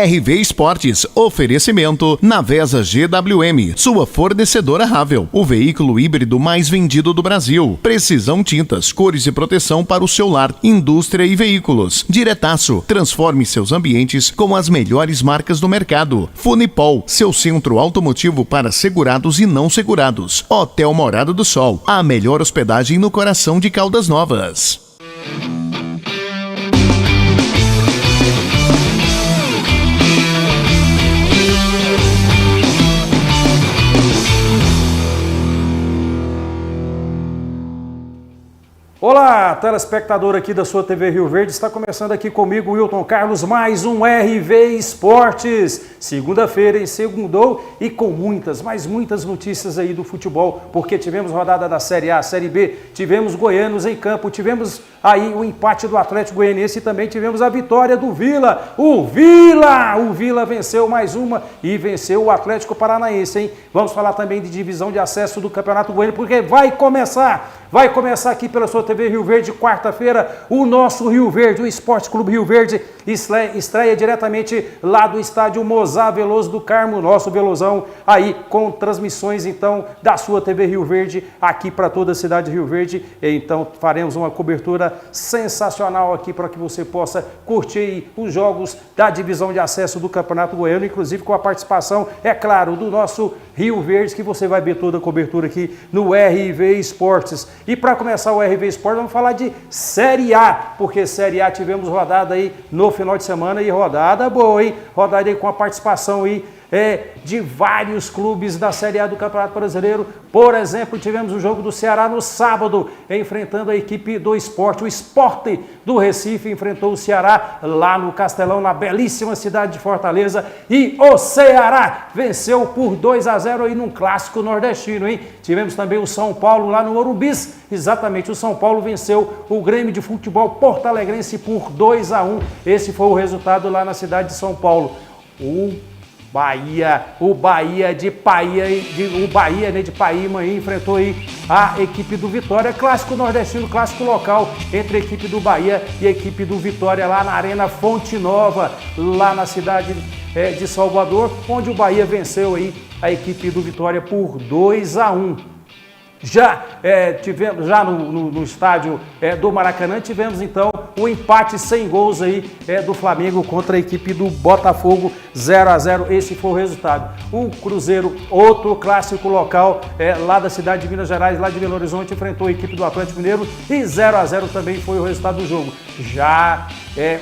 RV Esportes, oferecimento Navesa GWM, sua fornecedora Ravel, o veículo híbrido mais vendido do Brasil. Precisão Tintas, cores e proteção para o seu lar, indústria e veículos. Diretaço, transforme seus ambientes com as melhores marcas do mercado. Funipol, seu centro automotivo para segurados e não segurados. Hotel Morada do Sol, a melhor hospedagem no coração de Caldas Novas. Olá, telespectador aqui da sua TV Rio Verde, está começando aqui comigo, Wilton Carlos, mais um RV Esportes. Segunda-feira, em segundou e com muitas notícias aí do futebol, porque tivemos rodada da Série A, Série B, tivemos goianos em campo, tivemos aí o empate do Atlético Goianiense e também tivemos a vitória do Vila. O Vila venceu mais uma e venceu o Atlético Paranaense, hein? Vamos falar também de divisão de acesso do Campeonato Goiano, porque vai começar aqui pela sua TV Rio Verde, quarta-feira, o nosso Rio Verde, o Esporte Clube Rio Verde, estreia diretamente lá do estádio Mozar Veloso do Carmo, nosso Velozão, aí com transmissões então da sua TV Rio Verde, aqui para toda a cidade de Rio Verde. Então faremos uma cobertura sensacional aqui para que você possa curtir os jogos da divisão de acesso do Campeonato Goiano, inclusive com a participação, é claro, do nosso Rio Verde, que você vai ver toda a cobertura aqui no RV Esportes. E para começar o RV Esportes, vamos falar de Série A, porque Série A tivemos rodada aí no final de semana e rodada boa, hein? Rodada aí com a participação aí de vários clubes da Série A do Campeonato Brasileiro. Por exemplo, tivemos o jogo do Ceará no sábado, enfrentando a equipe do Esporte. O Sport do Recife enfrentou o Ceará lá no Castelão, na belíssima cidade de Fortaleza. E o Ceará venceu por 2-0 aí num clássico nordestino, hein? Tivemos também o São Paulo lá no Morumbis. Exatamente, o São Paulo venceu o Grêmio de Futebol Porto-Alegrense por 2-1. Esse foi o resultado lá na cidade de São Paulo. O Bahia de Paíma aí, enfrentou aí a equipe do Vitória, clássico nordestino, clássico local entre a equipe do Bahia e a equipe do Vitória lá na Arena Fonte Nova, lá na cidade de Salvador, onde o Bahia venceu aí a equipe do Vitória por 2-1. Já tivemos no estádio do Maracanã, tivemos então o empate sem gols aí do Flamengo contra a equipe do Botafogo, 0-0, esse foi o resultado. O Cruzeiro, outro clássico local lá da cidade de Minas Gerais, lá de Belo Horizonte, enfrentou a equipe do Atlético Mineiro e 0-0 também foi o resultado do jogo. Já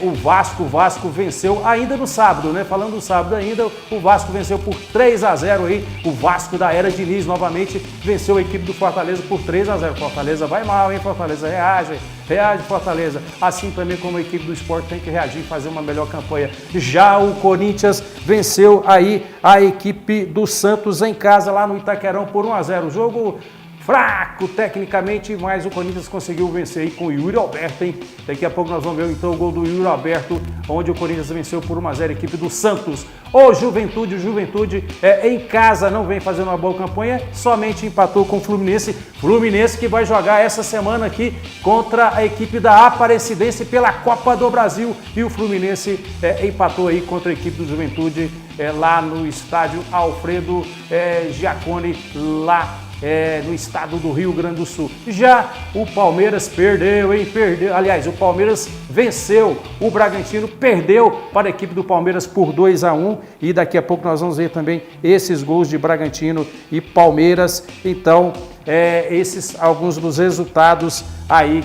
o Vasco venceu ainda no sábado, né? Falando do sábado ainda, o Vasco venceu por 3-0 aí, o Vasco da era Diniz novamente venceu a equipe do Fortaleza por 3-0. Fortaleza vai mal, hein? Fortaleza reage Fortaleza. Assim também como a equipe do Sport tem que reagir e fazer uma melhor campanha. Já o Corinthians venceu aí a equipe do Santos em casa lá no Itaquerão por 1-0. O jogo fraco tecnicamente, mas o Corinthians conseguiu vencer aí com o Yuri Alberto, hein? Daqui a pouco nós vamos ver então o gol do Yuri Alberto, onde o Corinthians venceu por 1-0 a equipe do Santos. O Juventude em casa não vem fazendo uma boa campanha, somente empatou com o Fluminense que vai jogar essa semana aqui contra a equipe da Aparecidense pela Copa do Brasil, e o Fluminense empatou aí contra a equipe do Juventude lá no estádio Alfredo Giacone, lá no estado do Rio Grande do Sul. Já o Palmeiras perdeu. Aliás, o Palmeiras venceu o Bragantino, perdeu para a equipe do Palmeiras por 2-1, e daqui a pouco nós vamos ver também esses gols de Bragantino e Palmeiras. Então, esses alguns dos resultados aí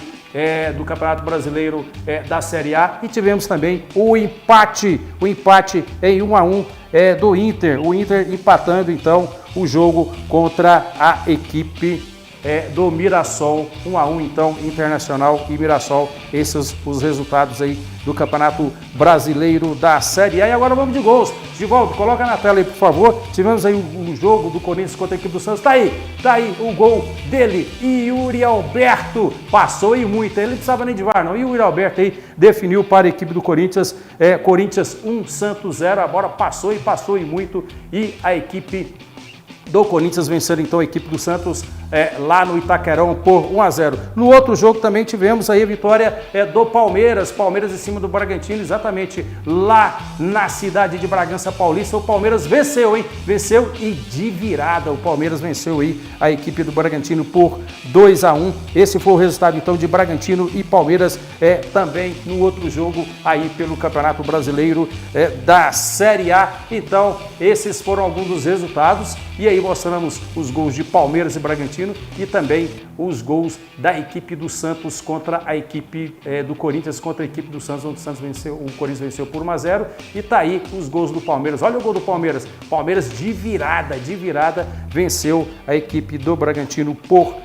do Campeonato Brasileiro da Série A. E tivemos também o empate em 1-1 do Inter, o Inter empatando então o jogo contra a equipe do Mirassol, 1-1 então, Internacional e Mirassol. Esses os resultados aí do Campeonato Brasileiro da Série A. E agora vamos de gols. Givaldo, coloca na tela aí, por favor. Tivemos aí um jogo do Corinthians contra a equipe do Santos. Tá aí o gol dele, Yuri Alberto. Passou e muito, ele não precisava nem de VAR, não. Yuri Alberto aí definiu para a equipe do Corinthians. Corinthians 1, Santos 0. A bola passou e muito. E a equipe do Corinthians vencendo então a equipe do Santos lá no Itaquerão por 1-0. No outro jogo também tivemos aí a vitória do Palmeiras em cima do Bragantino, exatamente lá na cidade de Bragança Paulista. O Palmeiras venceu, hein? Venceu e de virada. O Palmeiras venceu aí a equipe do Bragantino por 2-1. Esse foi o resultado então de Bragantino e Palmeiras também no outro jogo aí pelo Campeonato Brasileiro da Série A. Então, esses foram alguns dos resultados. E aí mostramos os gols de Palmeiras e Bragantino e também os gols da equipe do Santos contra a equipe do Corinthians, contra a equipe do Santos, onde o Corinthians venceu por 1-0. E tá aí os gols do Palmeiras. Olha o gol do Palmeiras. Palmeiras de virada, venceu a equipe do Bragantino por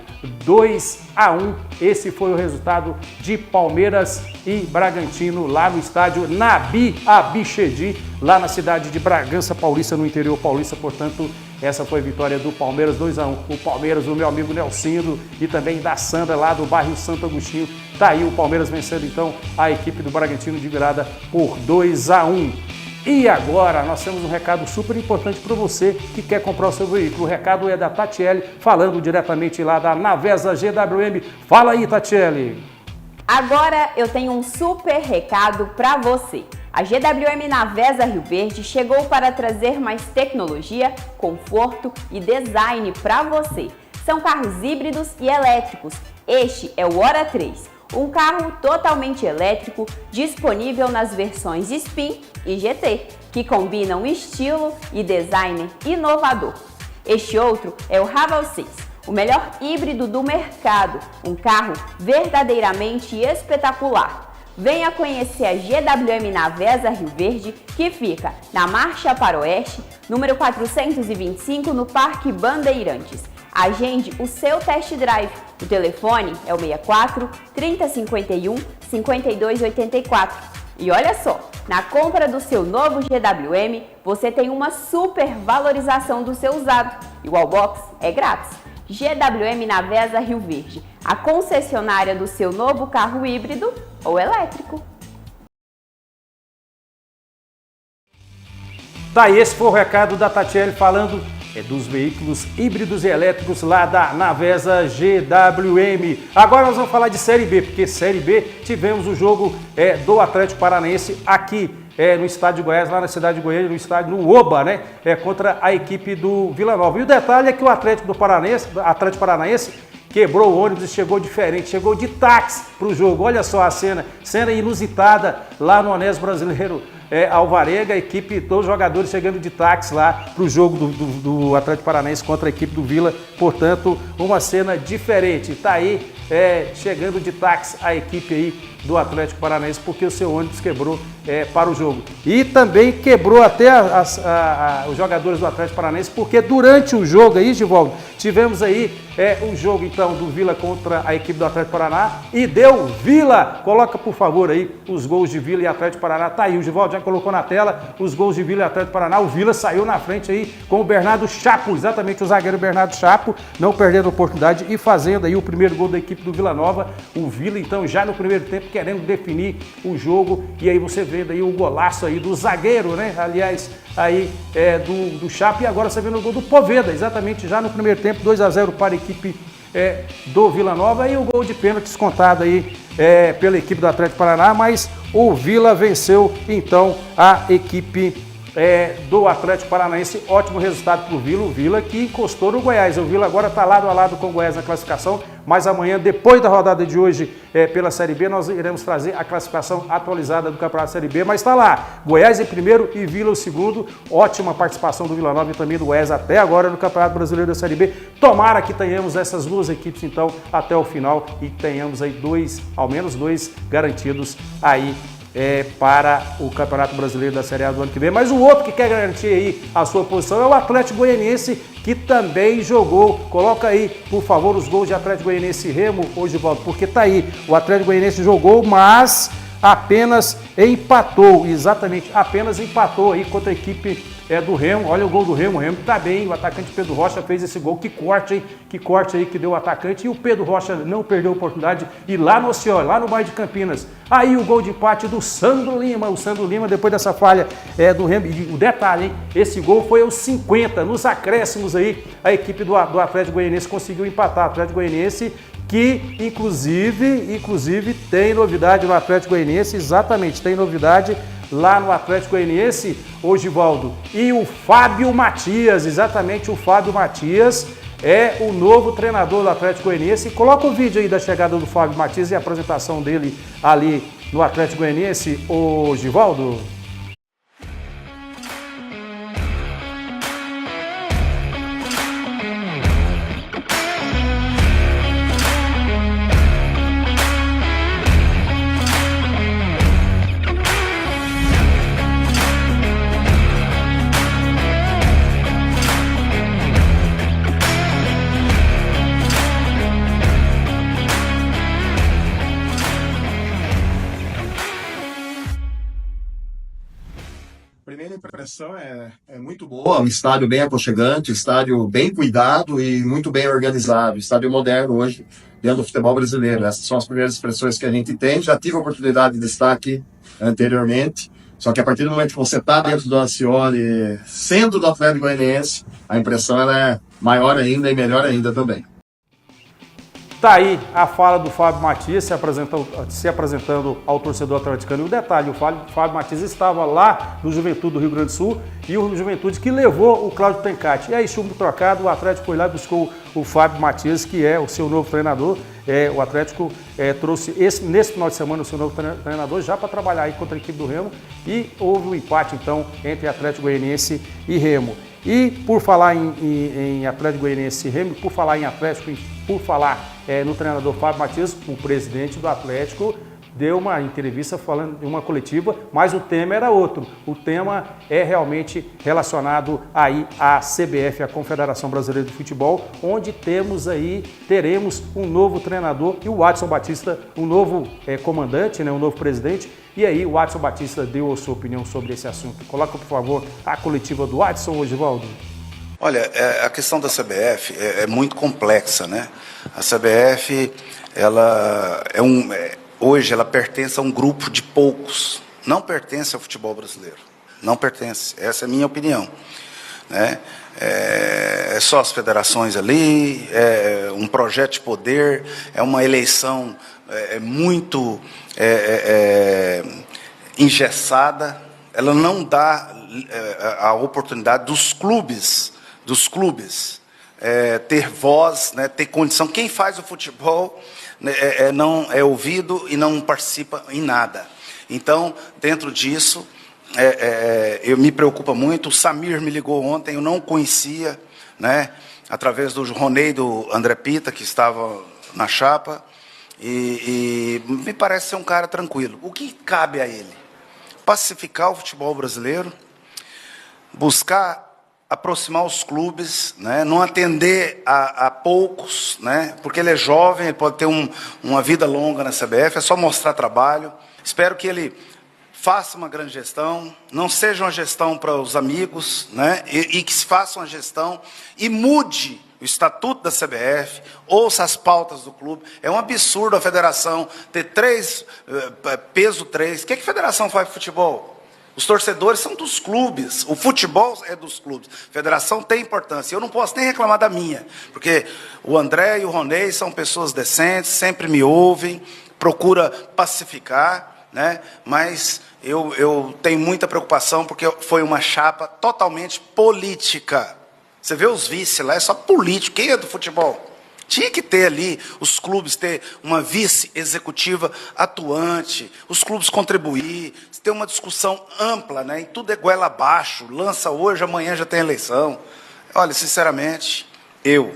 2-1. Esse foi o resultado de Palmeiras e Bragantino lá no estádio Nabi Abichedi, lá na cidade de Bragança Paulista, no interior paulista. Portanto, essa foi a vitória do Palmeiras, 2-1. O Palmeiras, do meu amigo Nelcindo e também da Sandra, lá do bairro Santo Agostinho. Tá aí o Palmeiras vencendo então a equipe do Bragantino de virada por 2-1. E agora nós temos um recado super importante para você que quer comprar o seu veículo. O recado é da Tatiele, falando diretamente lá da Navesa GWM. Fala aí, Tatiele. Agora eu tenho um super recado para você. A GWM Navesa Rio Verde chegou para trazer mais tecnologia, conforto e design para você. São carros híbridos e elétricos. Este é o Hora 3. Um carro totalmente elétrico, disponível nas versões Spin e GT, que combinam estilo e design inovador. Este outro é o Raval 6, o melhor híbrido do mercado, um carro verdadeiramente espetacular. Venha conhecer a GWM Navesa Rio Verde, que fica na Marcha para Oeste, número 425, no Parque Bandeirantes. Agende o seu test drive. O telefone é o 64 3051 5284. E olha só, na compra do seu novo GWM, você tem uma super valorização do seu usado. E o Wallbox é grátis. GWM Navesa Rio Verde, a concessionária do seu novo carro híbrido ou elétrico. Tá, esse foi o recado da Tatiele falando dos veículos híbridos e elétricos lá da Navesa GWM. Agora nós vamos falar de Série B, porque Série B tivemos o jogo do Atlético Paranaense aqui no estádio de Goiás, lá na cidade de Goiânia, no estádio no Oba, né? Contra a equipe do Vila Nova. E o detalhe é que o Atlético Paranaense quebrou o ônibus e chegou diferente, chegou de táxi para o jogo. Olha só a cena inusitada lá no Anésio Brasileiro Alvarenga, a equipe, todos os jogadores chegando de táxi lá para o jogo do Atlético Paranaense contra a equipe do Vila. Portanto, uma cena diferente. Está aí chegando de táxi a equipe aí do Atlético Paranaense, porque o seu ônibus quebrou para o jogo. E também quebrou até os jogadores do Atlético Paranaense, porque durante o jogo aí, Givaldo, tivemos aí um jogo então do Vila contra a equipe do Atlético Paraná e deu Vila. Coloca por favor aí os gols de Vila e Atlético Paraná. Tá aí, o Givaldo já colocou na tela os gols de Vila e Atlético Paraná. O Vila saiu na frente aí com o Bernardo Chapo, exatamente o zagueiro Bernardo Chapo, não perdendo a oportunidade e fazendo aí o primeiro gol da equipe do Vila Nova. O Vila então já no primeiro tempo querendo definir o jogo, e aí você vendo aí o golaço aí do zagueiro, né? Aliás, aí do Chapo, e agora você vendo o gol do Poveda, exatamente já no primeiro tempo, 2-0 para a equipe do Vila Nova, e o gol de pênalti descontado aí pela equipe do Atlético Paraná, mas o Vila venceu então a equipe do Atlético Paranaense. Ótimo resultado para o Vila que encostou no Goiás. O Vila agora está lado a lado com o Goiás na classificação, mas amanhã, depois da rodada de hoje pela Série B, nós iremos trazer a classificação atualizada do Campeonato Série B, mas está lá, Goiás em primeiro e Vila o segundo. Ótima participação do Vila Nova e também do Goiás até agora no Campeonato Brasileiro da Série B. Tomara que tenhamos essas duas equipes então até o final e tenhamos aí ao menos dois garantidos aí para o Campeonato Brasileiro da Série A do ano que vem. Mas o outro que quer garantir aí a sua posição é o Atlético Goianiense, que também jogou. Coloca aí, por favor, os gols de Atlético Goianiense e Remo hoje, Valdo, porque tá aí, o Atlético Goianiense jogou, mas apenas empatou, exatamente, apenas empatou aí contra a equipe do Remo. Olha o gol do Remo, o Remo tá bem, o atacante Pedro Rocha fez esse gol, que corte, hein? Que corte aí que deu o atacante, e o Pedro Rocha não perdeu a oportunidade, e lá no Oceano, lá no bairro de Campinas, aí o gol de empate do Sandro Lima, depois dessa falha do Remo, e o detalhe, hein? Esse gol foi aos 50, nos acréscimos aí, a equipe do Atlético Goianiense conseguiu empatar, o Atlético Goianiense que inclusive tem novidade no Atlético Goianiense, exatamente, tem novidade lá no Atlético Goianiense, ô Givaldo, e o Fábio Matias, exatamente, o Fábio Matias é o novo treinador do Atlético Goianiense. Coloca o vídeo aí da chegada do Fábio Matias e a apresentação dele ali no Atlético Goianiense, ô Givaldo. Primeira impressão é muito boa, um estádio bem aconchegante, estádio bem cuidado e muito bem organizado, estádio moderno hoje dentro do futebol brasileiro. Essas são as primeiras expressões que a gente tem. Já tive a oportunidade de estar aqui anteriormente, só que a partir do momento que você está dentro do Alcione, sendo do Atlético Goianiense, a impressão ela é maior ainda e melhor ainda também. Tá aí a fala do Fábio Matias se apresentando ao torcedor atleticano. E o detalhe, o Fábio Matias estava lá no Juventude do Rio Grande do Sul e o Juventude que levou o Cláudio Tencati. E aí, chumbo trocado, o Atlético foi lá e buscou o Fábio Matias, que é o seu novo treinador. O Atlético trouxe nesse final de semana o seu novo treinador já para trabalhar aí contra a equipe do Remo. E houve um empate, então, entre Atlético Goianiense e Remo. E por falar em Atlético Goianiense e Remo, por falar em Atlético, por falar no treinador Fábio Matias, o presidente do Atlético deu uma entrevista falando de uma coletiva, mas o tema era outro. O tema é realmente relacionado aí à CBF, a Confederação Brasileira de Futebol, onde teremos um novo treinador e o Watson Batista, um novo comandante, um novo presidente. E aí o Watson Batista deu a sua opinião sobre esse assunto. Coloca, por favor, a coletiva do Watson, Osvaldo. Olha, a questão da CBF é muito complexa, né? A CBF, hoje ela pertence a um grupo de poucos, não pertence ao futebol brasileiro, não pertence, essa é a minha opinião, né? É só as federações ali, é um projeto de poder, é uma eleição muito engessada, ela não dá a oportunidade dos clubes ter voz, né, ter condição. Quem faz o futebol não é ouvido e não participa em nada. Então, dentro disso, me preocupa muito. O Samir me ligou ontem, eu não o conhecia, né, através do Ronei, do André Pita, que estava na chapa, e me parece ser um cara tranquilo. O que cabe a ele? Pacificar o futebol brasileiro, buscar aproximar os clubes, né? Não atender a poucos, né? Porque ele é jovem, ele pode ter uma vida longa na CBF, é só mostrar trabalho. Espero que ele faça uma grande gestão, não seja uma gestão para os amigos, né? E que se faça uma gestão e mude o estatuto da CBF, ouça as pautas do clube. É um absurdo a federação ter peso 3. O que a federação faz para futebol? Os torcedores são dos clubes, o futebol é dos clubes. A federação tem importância. Eu não posso nem reclamar da minha, porque o André e o Ronei são pessoas decentes, sempre me ouvem, procura pacificar, né? Mas eu tenho muita preocupação, porque foi uma chapa totalmente política. Você vê os vice lá, é só político. Quem é do futebol? Tinha que ter ali, os clubes ter uma vice-executiva atuante, os clubes contribuir, ter uma discussão ampla, né? E tudo é goela abaixo, lança hoje, amanhã já tem eleição. Olha, sinceramente, eu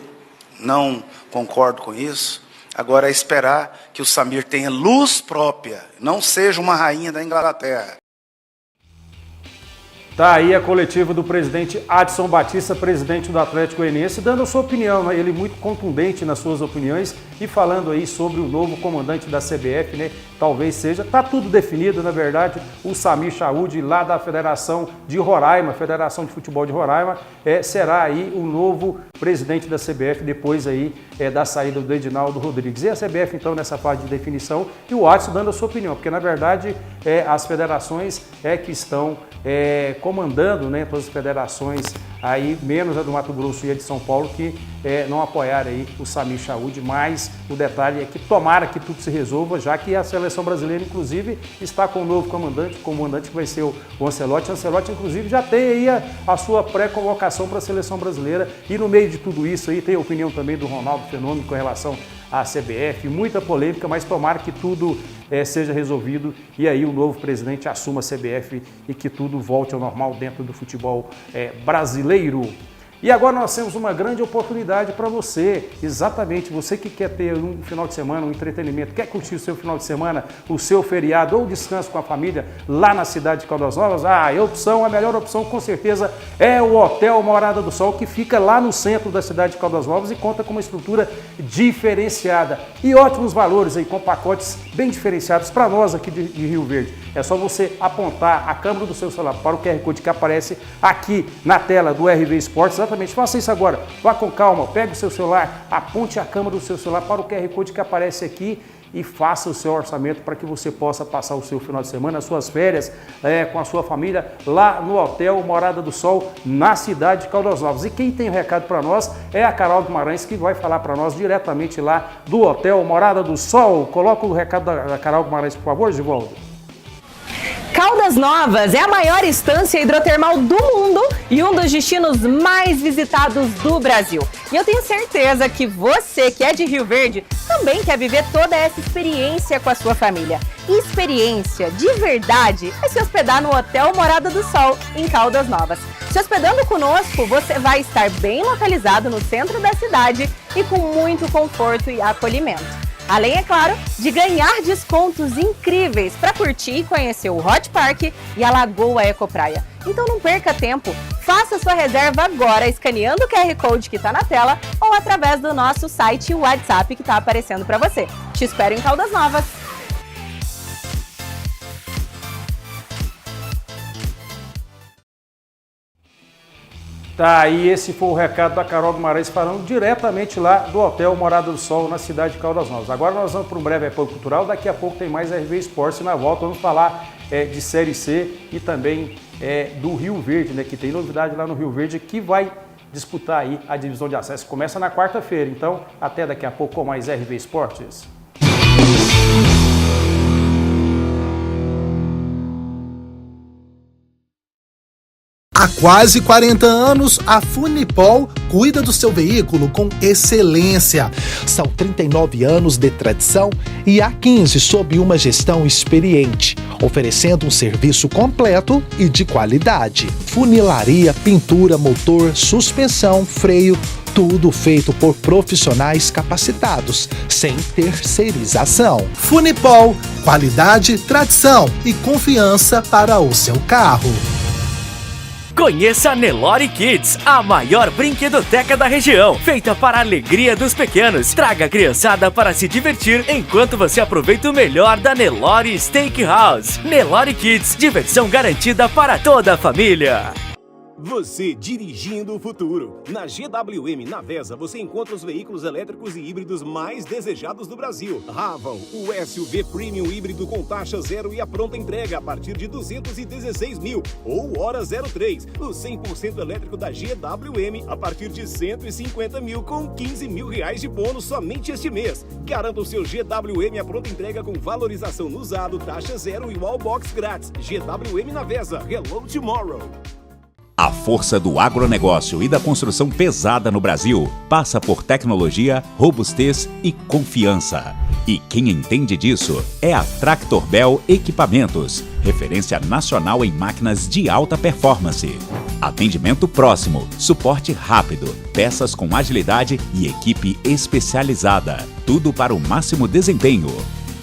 não concordo com isso. Agora é esperar que o Samir tenha luz própria, não seja uma rainha da Inglaterra. Tá aí a coletiva do presidente Adson Batista, presidente do Atlético Goianiense, dando a sua opinião, né? Ele muito contundente nas suas opiniões e falando aí sobre o novo comandante da CBF, né? Talvez seja, tá tudo definido, na verdade, o Samir Chaud, lá da Federação de Roraima, Federação de Futebol de Roraima, será aí o novo presidente da CBF, depois aí da saída do Edinaldo Rodrigues. E a CBF, então, nessa fase de definição, e o Adson dando a sua opinião, porque, na verdade, as federações que estão comandando, né, todas as federações, aí, menos a do Mato Grosso e a de São Paulo, que não apoiaram aí o Samir Chaud, mas o detalhe é que tomara que tudo se resolva, já que a seleção brasileira, inclusive, está com o novo comandante que vai ser o Ancelotti. O Ancelotti, inclusive, já tem aí a sua pré-convocação para a seleção brasileira, e no meio de tudo isso aí tem a opinião também do Ronaldo Fenômeno com relação à CBF, muita polêmica, mas tomara que tudo seja resolvido e aí o novo presidente assuma a CBF e que tudo volte ao normal dentro do futebol brasileiro. E agora nós temos uma grande oportunidade para você, exatamente, você que quer ter um final de semana, um entretenimento, quer curtir o seu final de semana, o seu feriado ou descanso com a família lá na cidade de Caldas Novas, a melhor opção com certeza é o Hotel Morada do Sol, que fica lá no centro da cidade de Caldas Novas e conta com uma estrutura diferenciada e ótimos valores aí, com pacotes bem diferenciados para nós aqui de Rio Verde. É só você apontar a câmera do seu celular para o QR Code que aparece aqui na tela do RV Esportes. Exatamente, faça isso agora. Vá com calma, pegue o seu celular, aponte a câmera do seu celular para o QR Code que aparece aqui e faça o seu orçamento para que você possa passar o seu final de semana, as suas férias com a sua família lá no Hotel Morada do Sol, na cidade de Caldas Novas. E quem tem um recado para nós é a Carol Guimarães, que vai falar para nós diretamente lá do Hotel Morada do Sol. Coloca o recado da Carol Guimarães, por favor, Givaldo. Caldas Novas é a maior estância hidrotermal do mundo e um dos destinos mais visitados do Brasil. E eu tenho certeza que você que é de Rio Verde também quer viver toda essa experiência com a sua família. E experiência de verdade é se hospedar no Hotel Morada do Sol, em Caldas Novas. Se hospedando conosco, você vai estar bem localizado no centro da cidade e com muito conforto e acolhimento. Além, é claro, de ganhar descontos incríveis para curtir e conhecer o Hot Park e a Lagoa Ecopraia. Então não perca tempo, faça sua reserva agora escaneando o QR Code que está na tela ou através do nosso site e WhatsApp que está aparecendo para você. Te espero em Caldas Novas! Tá aí, esse foi o recado da Carol Guimarães falando diretamente lá do Hotel Morada do Sol, na cidade de Caldas Novas. Agora nós vamos para um breve apoio cultural, daqui a pouco tem mais RV Esportes e na volta vamos falar de Série C e também do Rio Verde, né, que tem novidade lá no Rio Verde que vai disputar aí a divisão de acesso. Começa na quarta-feira, então até daqui a pouco com mais RV Esportes. Há quase 40 anos, a Funipol cuida do seu veículo com excelência. São 39 anos de tradição e há 15 sob uma gestão experiente, oferecendo um serviço completo e de qualidade. Funilaria, pintura, motor, suspensão, freio, tudo feito por profissionais capacitados, sem terceirização. Funipol, qualidade, tradição e confiança para o seu carro. Conheça a Nelore Kids, a maior brinquedoteca da região, feita para a alegria dos pequenos. Traga a criançada para se divertir enquanto você aproveita o melhor da Nelore Steakhouse. Nelore Kids, diversão garantida para toda a família. Você dirigindo o futuro. Na GWM Navesa você encontra os veículos elétricos e híbridos mais desejados do Brasil. Raval, o SUV Premium híbrido com taxa zero e a pronta entrega a partir de 216 mil. Ou Hora 03, o 100% elétrico da GWM a partir de 150 mil com 15 mil reais de bônus somente este mês. Garanta o seu GWM a pronta entrega com valorização no usado, taxa zero e wallbox grátis. GWM Navesa, Hello Tomorrow. A força do agronegócio e da construção pesada no Brasil passa por tecnologia, robustez e confiança. E quem entende disso é a Tractor Bell Equipamentos, referência nacional em máquinas de alta performance. Atendimento próximo, suporte rápido, peças com agilidade e equipe especializada. Tudo para o máximo desempenho.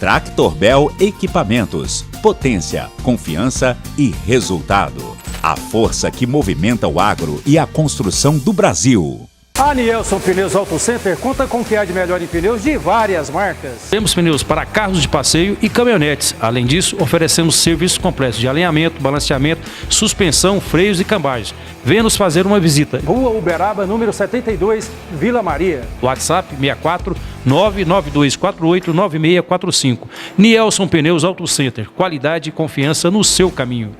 Tractor Bell Equipamentos, potência, confiança e resultado. A força que movimenta o agro e a construção do Brasil. A Nielsen Pneus Auto Center conta com o que há de melhor em pneus de várias marcas. Temos pneus para carros de passeio e caminhonetes. Além disso, oferecemos serviços completos de alinhamento, balanceamento, suspensão, freios e cambagem. Venha nos fazer uma visita. Rua Uberaba, número 72, Vila Maria. WhatsApp 64 992489645. Nielsen Pneus Auto Center. Qualidade e confiança no seu caminho.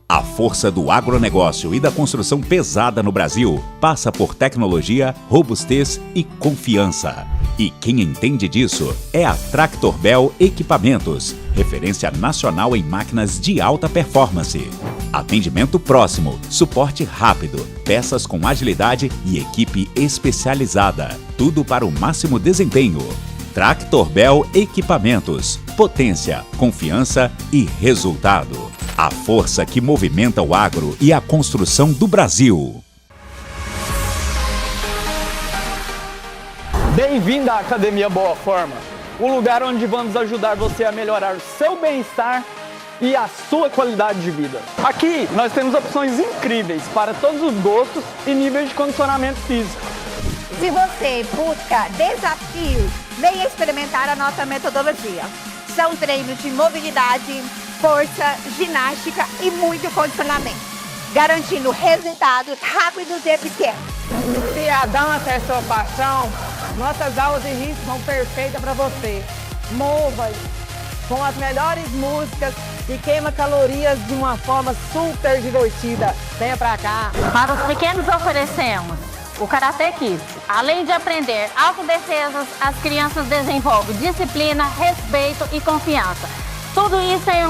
A força do agronegócio e da construção pesada no Brasil passa por tecnologia, robustez e confiança. E quem entende disso é a Tractor Bell Equipamentos, referência nacional em máquinas de alta performance. Atendimento próximo, suporte rápido, peças com agilidade e equipe especializada. Tudo para o máximo desempenho. Tractor Bell Equipamentos. Potência, confiança e resultado. A força que movimenta o agro e a construção do Brasil. Bem-vindo à Academia Boa Forma, o lugar onde vamos ajudar você a melhorar o seu bem-estar e a sua qualidade de vida. Aqui nós temos opções incríveis para todos os gostos e níveis de condicionamento físico. Se você busca desafios, venha experimentar a nossa metodologia. São treinos de mobilidade, força, ginástica e muito condicionamento, garantindo resultados rápidos e eficientes. Se a dança é sua paixão, nossas aulas de ritmo são perfeitas para você. Mova com as melhores músicas e queima calorias de uma forma super divertida. Venha pra cá. Para os pequenos oferecemos o Karate Kids. Além de aprender autodefesas, as crianças desenvolvem disciplina, respeito e confiança. Tudo isso em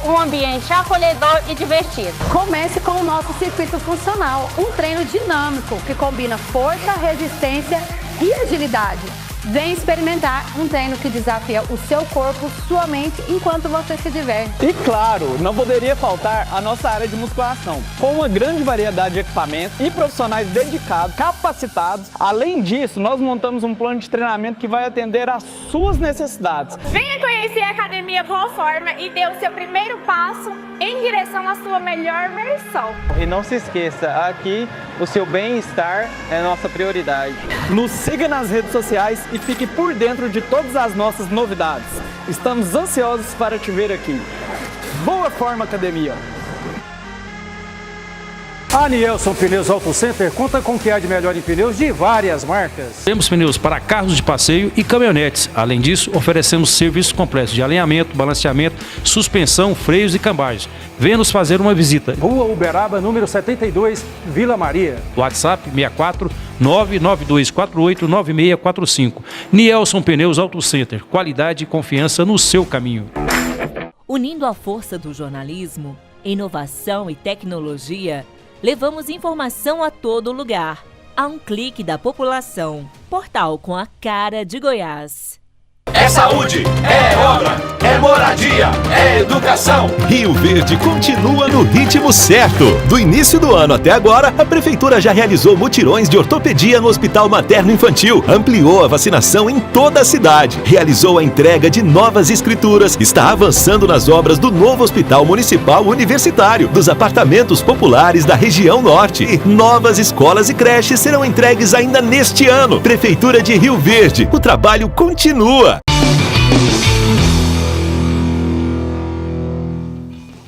um ambiente acolhedor e divertido. Comece com o nosso circuito funcional, um treino dinâmico que combina força, resistência e agilidade. Vem experimentar um treino que desafia o seu corpo, sua mente, enquanto você se diverte. E claro, não poderia faltar a nossa área de musculação, com uma grande variedade de equipamentos e profissionais dedicados, capacitados. Além disso, nós montamos um plano de treinamento que vai atender às suas necessidades. Venha conhecer a Academia Boa Forma e dê o seu primeiro passo em direção à sua melhor versão. E não se esqueça, aqui o seu bem-estar é nossa prioridade. Nos siga nas redes sociais e fique por dentro de todas as nossas novidades. Estamos ansiosos para te ver aqui. Boa Forma Academia! A Nielsen Pneus Auto Center conta com o que há de melhor em pneus de várias marcas. Temos pneus para carros de passeio e caminhonetes. Além disso, oferecemos serviços completos de alinhamento, balanceamento, suspensão, freios e cambagem. Venha nos fazer uma visita. Rua Uberaba, número 72, Vila Maria. WhatsApp 64 992489645. Nielsen Pneus Auto Center. Qualidade e confiança no seu caminho. Unindo a força do jornalismo, inovação e tecnologia, levamos informação a todo lugar, a um clique da população. Portal com a cara de Goiás. É saúde, é obra, é moradia, é educação. Rio Verde continua no ritmo certo. Do início do ano até agora, a Prefeitura já realizou mutirões de ortopedia no Hospital Materno Infantil, ampliou a vacinação em toda a cidade, realizou a entrega de novas escrituras, está avançando nas obras do novo Hospital Municipal Universitário, dos apartamentos populares da região norte e novas escolas e creches serão entregues ainda neste ano. Prefeitura de Rio Verde, o trabalho continua.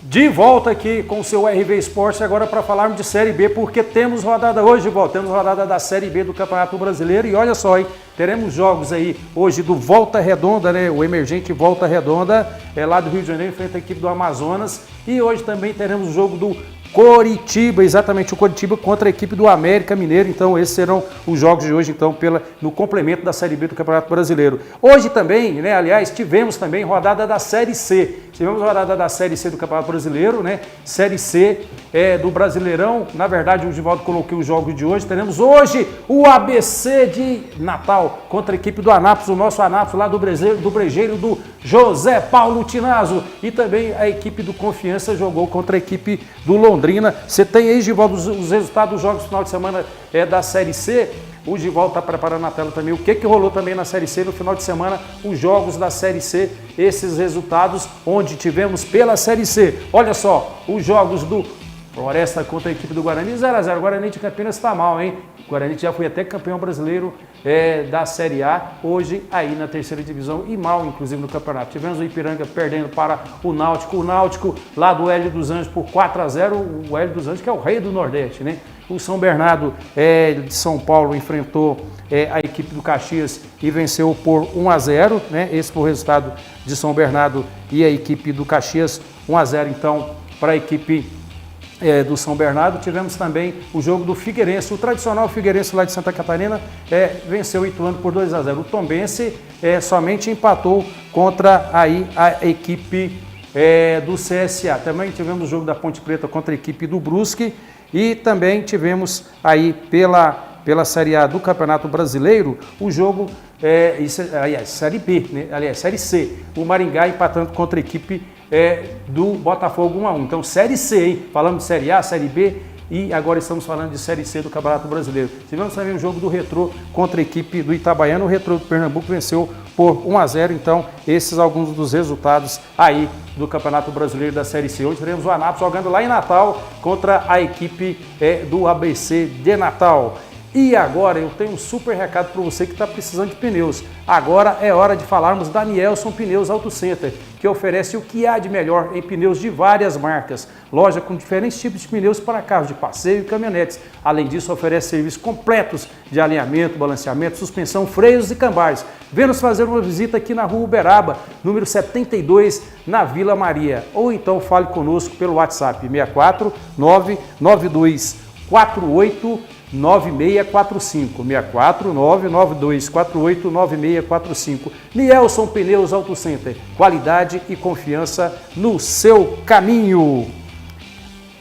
De volta aqui com o seu RV Esporte, agora para falarmos de Série B, porque temos rodada hoje, temos rodada da Série B do Campeonato Brasileiro e olha só, hein, teremos jogos aí hoje do Volta Redonda, né, o emergente Volta Redonda, lá do Rio de Janeiro, frente à equipe do Amazonas, e hoje também teremos o jogo do Coritiba, exatamente o Coritiba contra a equipe do América Mineiro. Então esses serão os jogos de hoje, então, no complemento da Série B do Campeonato Brasileiro. Hoje também, né, aliás, tivemos também rodada da Série C. Tivemos rodada da Série C do Campeonato Brasileiro, né? Série C do Brasileirão. Na verdade, o Givaldo coloquei os jogos de hoje. Teremos hoje o ABC de Natal contra a equipe do Anápolis, o nosso Anápolis lá do Brejeiro do José Paulo Tinazzo. E também a equipe do Confiança jogou contra a equipe do Londrina. Você tem aí, Givaldo, os resultados dos jogos do final de semana da Série C. O Givaldo está preparando na tela também o que rolou também na Série C no final de semana, os jogos da Série C, esses resultados onde tivemos pela Série C. Olha só, os jogos do Floresta contra a equipe do Guarani, 0x0. O Guarani de Campinas está mal, hein? O Guarani já foi até campeão brasileiro da Série A, hoje aí na terceira divisão e mal, inclusive, no campeonato. Tivemos o Ipiranga perdendo para o Náutico lá do Hélio dos Anjos por 4x0, o Hélio dos Anjos que é o rei do Nordeste, né? O São Bernardo de São Paulo enfrentou a equipe do Caxias e venceu por 1x0, né? Esse foi o resultado de São Bernardo e a equipe do Caxias, 1x0 então para a equipe do São Bernardo. Tivemos também o jogo do Figueirense, o tradicional Figueirense lá de Santa Catarina venceu o Ituano por 2x0. O Tombense somente empatou contra aí a equipe do CSA. Também tivemos o jogo da Ponte Preta contra a equipe do Brusque e também tivemos aí pela Série A do Campeonato Brasileiro o jogo, Série B, né? Série C, o Maringá empatando contra a equipe do Botafogo 1x1. Então, Série C, hein? Falamos de Série A, Série B e agora estamos falando de Série C do Campeonato Brasileiro. Tivemos também o jogo do Retrô contra a equipe do Itabaiana. O Retrô do Pernambuco venceu por 1x0. Então, esses alguns dos resultados aí do Campeonato Brasileiro da Série C. Hoje teremos o Anápolis jogando lá em Natal contra a equipe do ABC de Natal. E agora eu tenho um super recado para você que está precisando de pneus. Agora é hora de falarmos da Nielson Pneus Auto Center, que oferece o que há de melhor em pneus de várias marcas. Loja com diferentes tipos de pneus para carros de passeio e caminhonetes. Além disso, oferece serviços completos de alinhamento, balanceamento, suspensão, freios e cambais. Venha nos fazer uma visita aqui na Rua Uberaba, número 72, na Vila Maria. Ou então fale conosco pelo WhatsApp 64 992 48 9645, 64 992 48 9645. Nielson Pneus Auto Center, qualidade e confiança no seu caminho.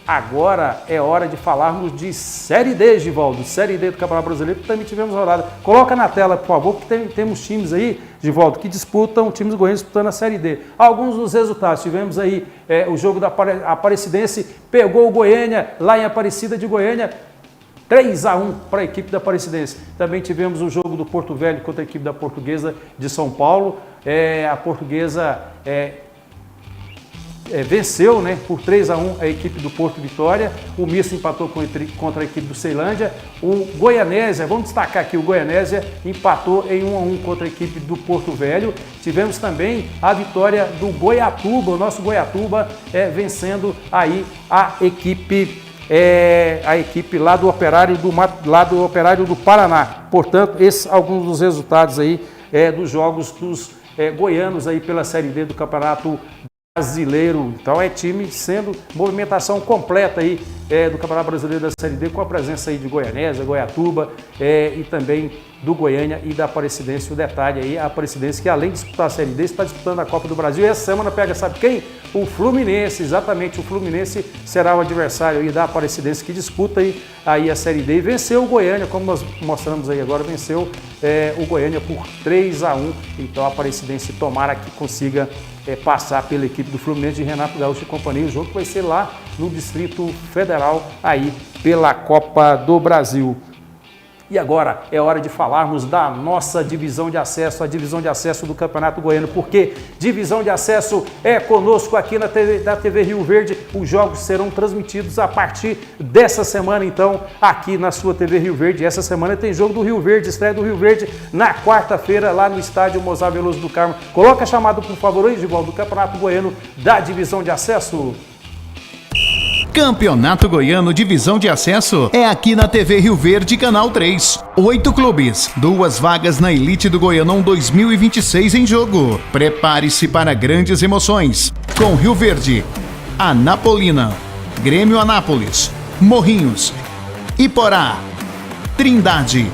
Agora é hora de falarmos de Série D, Givaldo, Série D do Campeonato Brasileiro, que também tivemos rodada. Coloca na tela, por favor, porque temos times aí, Givaldo, que disputam, times goianos disputando a Série D. Alguns dos resultados, tivemos aí o jogo da Aparecidense, pegou o Goiânia, lá em Aparecida de Goiânia, 3x1 para a equipe da Aparecidense. Também tivemos o jogo do Porto Velho contra a equipe da Portuguesa de São Paulo. A Portuguesa venceu, né, por 3x1 a equipe do Porto Vitória. O Misto empatou contra a equipe do Ceilândia. O Goianésia, vamos destacar aqui, o Goianésia empatou em 1x1 contra a equipe do Porto Velho. Tivemos também a vitória do Goiatuba, o nosso Goiatuba vencendo aí a equipe lá do Operário do Paraná. Portanto, esses alguns dos resultados aí dos jogos dos goianos aí pela Série D do Campeonato Brasileiro. Então time sendo movimentação completa aí do Campeonato Brasileiro da Série D, com a presença aí de Goianésia, Goiatuba e também do Goiânia e da Aparecidense. O detalhe aí, a Aparecidense, que além de disputar a Série D, está disputando a Copa do Brasil. E essa semana pega, sabe quem? O Fluminense, exatamente. O Fluminense será o adversário aí da Aparecidense, que disputa aí a Série D e venceu o Goiânia, como nós mostramos aí agora, venceu o Goiânia por 3x1. Então a Aparecidense tomara que consiga passar pela equipe do Fluminense de Renato Gaúcho e companhia. O jogo vai ser lá no Distrito Federal, aí pela Copa do Brasil. E agora é hora de falarmos da nossa divisão de acesso, a divisão de acesso do Campeonato Goiano, porque divisão de acesso é conosco aqui na TV Rio Verde. Os jogos serão transmitidos a partir dessa semana, então, aqui na sua TV Rio Verde. Essa semana tem jogo do Rio Verde, estreia do Rio Verde na quarta-feira, lá no estádio Mozar Veloso do Carmo. Coloca a chamada, por favor, aí, Givaldo, do Campeonato Goiano da divisão de acesso. Campeonato Goiano Divisão de Acesso é aqui na TV Rio Verde, Canal 3. 8 clubes, 2 vagas na Elite do Goianão 2026 em jogo. Prepare-se para grandes emoções. Com Rio Verde, Anapolina, Grêmio Anápolis, Morrinhos, Iporá, Trindade,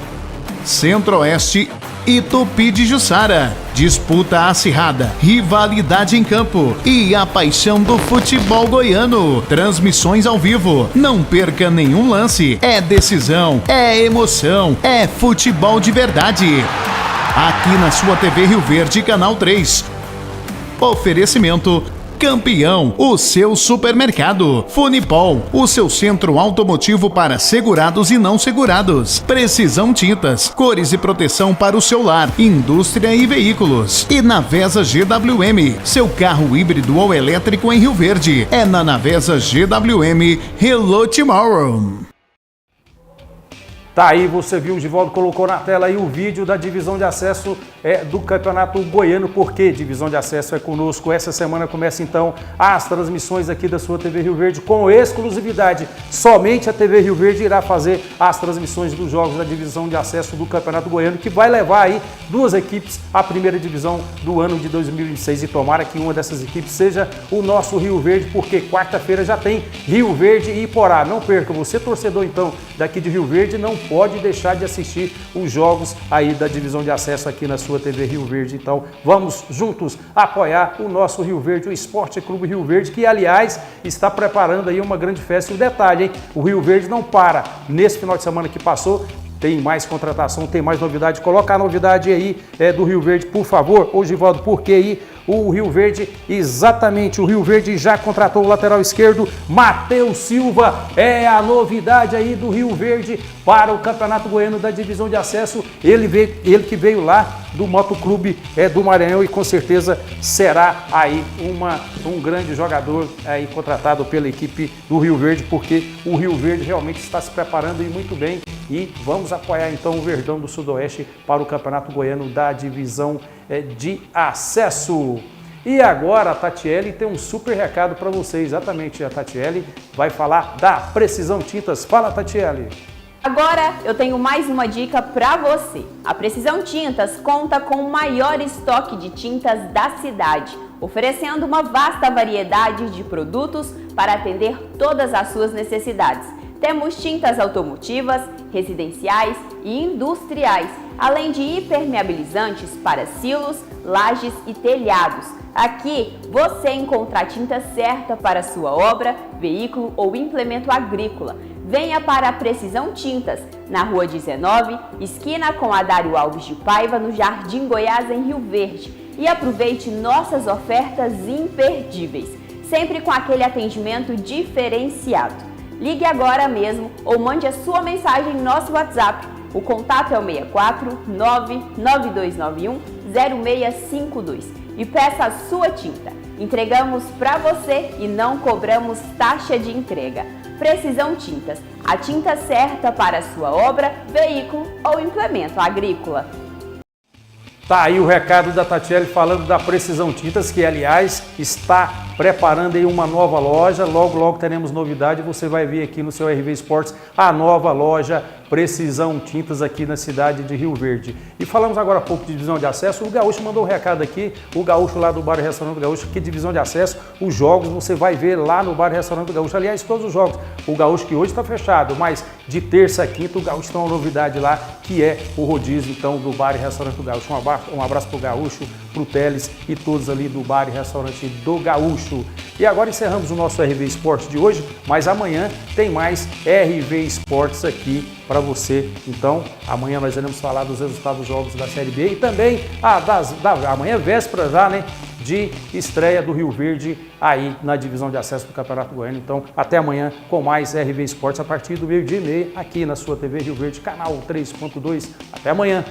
Centro-Oeste e Tupi de Jussara. Disputa acirrada, rivalidade em campo e a paixão do futebol goiano. Transmissões ao vivo, não perca nenhum lance. É decisão, é emoção, é futebol de verdade. Aqui na sua TV Rio Verde, Canal 3. Oferecimento Campeão, o seu supermercado. Funipol, o seu centro automotivo para segurados e não segurados. Precisão Tintas, cores e proteção para o seu lar, indústria e veículos. E Navesa GWM, seu carro híbrido ou elétrico em Rio Verde. É na Navesa GWM. Hello Tomorrow. Tá aí, você viu, o Givaldo colocou na tela aí o vídeo da divisão de acesso do Campeonato Goiano. Por que divisão de acesso é conosco? Essa semana começa então as transmissões aqui da sua TV Rio Verde com exclusividade. Somente a TV Rio Verde irá fazer as transmissões dos jogos da divisão de acesso do Campeonato Goiano, que vai levar aí duas equipes à primeira divisão do ano de 2026. E tomara que uma dessas equipes seja o nosso Rio Verde, porque quarta-feira já tem Rio Verde e Iporá. Não perca, você torcedor então daqui de Rio Verde, não pode deixar de assistir os jogos aí da divisão de acesso aqui na sua TV Rio Verde. Então vamos juntos apoiar o nosso Rio Verde, o Esporte Clube Rio Verde, que aliás está preparando aí uma grande festa. E um detalhe, hein? O Rio Verde não para. Nesse final de semana que passou, tem mais contratação, tem mais novidade. Coloca a novidade aí do Rio Verde, por favor. Ô Givaldo, porque aí o Rio Verde, exatamente, o Rio Verde já contratou o lateral esquerdo, Matheus Silva, é a novidade aí do Rio Verde para o Campeonato Goiano da divisão de acesso. Ele que veio lá do Motoclube do Maranhão e com certeza será aí um grande jogador aí contratado pela equipe do Rio Verde, porque o Rio Verde realmente está se preparando e muito bem. E vamos apoiar então o Verdão do Sudoeste para o Campeonato Goiano da divisão de acesso. E agora a Tatiele tem um super recado para você. Exatamente, a Tatiele vai falar da Precisão Tintas. Fala, Tatiele. Agora eu tenho mais uma dica para você. A Precisão Tintas conta com o maior estoque de tintas da cidade, oferecendo uma vasta variedade de produtos para atender todas as suas necessidades. Temos tintas automotivas, residenciais e industriais, além de impermeabilizantes para silos, lajes e telhados. Aqui você encontra a tinta certa para a sua obra, veículo ou implemento agrícola. Venha para a Precisão Tintas, na Rua 19, esquina com Adário Alves de Paiva, no Jardim Goiás, em Rio Verde. E aproveite nossas ofertas imperdíveis, sempre com aquele atendimento diferenciado. Ligue agora mesmo ou mande a sua mensagem em nosso WhatsApp. O contato é o 64 99291 0652 e peça a sua tinta. Entregamos para você e não cobramos taxa de entrega. Precisão Tintas, a tinta certa para a sua obra, veículo ou implemento agrícola. Tá aí o recado da Tatiele falando da Precisão Tintas, que aliás está preparando aí uma nova loja. Logo, logo teremos novidade. Você vai ver aqui no seu RV Esportes a nova loja Precisão Tintas aqui na cidade de Rio Verde. E falamos agora há pouco de divisão de acesso. O Gaúcho mandou um recado aqui, o Gaúcho lá do Bar e Restaurante do Gaúcho, que divisão de acesso, os jogos você vai ver lá no Bar e Restaurante do Gaúcho. Aliás, todos os jogos. O Gaúcho que hoje está fechado, mas de terça a quinta o Gaúcho tem uma novidade lá, que é o rodízio então do Bar e Restaurante do Gaúcho. Um abraço pro Gaúcho, pro Teles e todos ali do Bar e Restaurante do Gaúcho. E agora encerramos o nosso RV Esportes de hoje, mas amanhã tem mais RV Esportes aqui para você. Então, amanhã nós iremos falar dos resultados dos jogos da Série B e também amanhã véspera já, né, de estreia do Rio Verde aí na divisão de acesso do Campeonato Goiano. Então, até amanhã com mais RV Esportes a partir do 12:30 aqui na sua TV Rio Verde, canal 3.2. Até amanhã.